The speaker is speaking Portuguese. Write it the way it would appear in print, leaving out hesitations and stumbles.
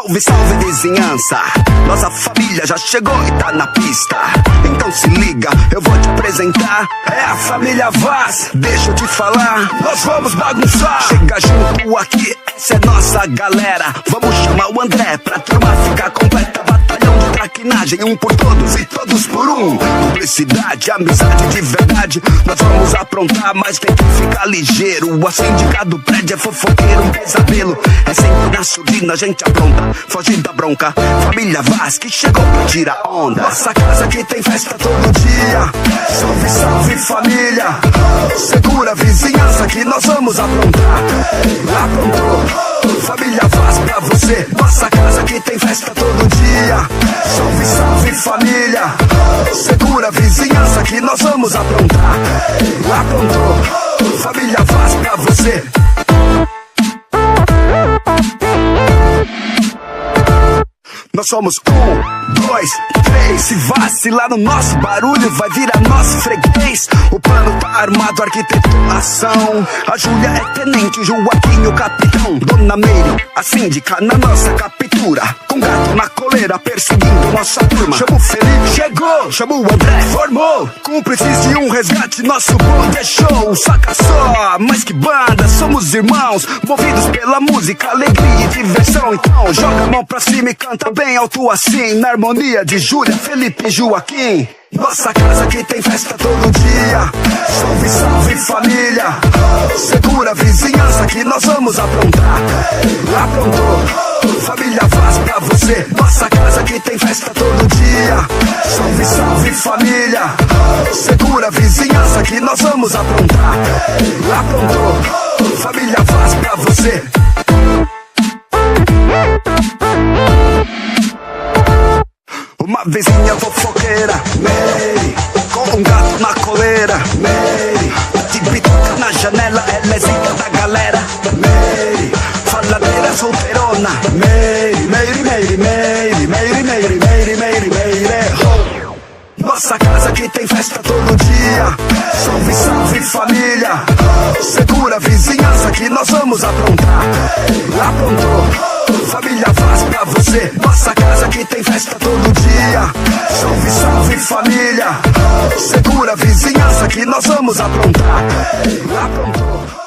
Salve, salve vizinhança, nossa família já chegou e tá na pista. Então se liga, eu vou te apresentar. É a família Vaz, deixa eu te falar. Nós vamos bagunçar. Chega junto aqui, essa é nossa galera. Vamos chamar o André pra turma ficar completa. Batalhão de traquinagem, um por todos e todos por um. Publicidade, amizade de verdade. Nós vamos aprontar, mas tem que ficar ligeiro. O síndica do prédio é fofoqueiro, um pesadelo. É sempre na subida, a gente apronta, foge da bronca. Família Vaz que chegou pra tirar onda. Nossa casa aqui tem festa todo dia. Salve, salve família, segura a vizinhança que nós vamos aprontar. Aprontou, família Vaz pra você. Nossa casa aqui tem festa todo dia. Salve, salve família, segura a vizinhança que nós vamos aprontar. Aprontou, família Vaz pra você. Nós somos 1, 2, 3. Se vacilar no nosso barulho, vai virar nosso freguês. O plano tá armado, arquiteto, ação. A Júlia é tenente, Joaquim o capitão. Dona Meire, a síndica na nossa captura. Com gato na coleira, perseguindo nossa turma. Chama o Felipe, chegou. Chama o André, formou. Cúmplices de um resgate, nosso bonde é show. Saca só, mas que banda, somos irmãos. Movidos pela música, alegria e diversão. Então joga a mão pra cima e canta bem alto assim, na harmonia de Júlia, Felipe e Joaquim. Nossa casa aqui tem festa todo dia. Salve, salve família, segura a vizinhança que nós vamos aprontar. Aprontou, família Vaz pra você. Nossa casa aqui tem festa todo dia. Salve, salve família, segura a vizinhança que nós vamos aprontar. Aprontou, família Vaz pra você. Uma vizinha fofoqueira, Mary, com um gato na coleira, Mary, de bituca na janela, ela é zica da galera, Mary, faladeira solteirona, Mary, Mary, Mary, Mary, Mary, Mary, Mary, Mary, Mary. Nossa casa aqui tem festa todo dia. Salve, salve família, segura a vizinhança que nós vamos aprontar. Aprontou, família Vaz pra você. Nossa casa aqui tem festa todo dia. Salve, salve família, segura a vizinhança que nós vamos aprontar. Aprontou.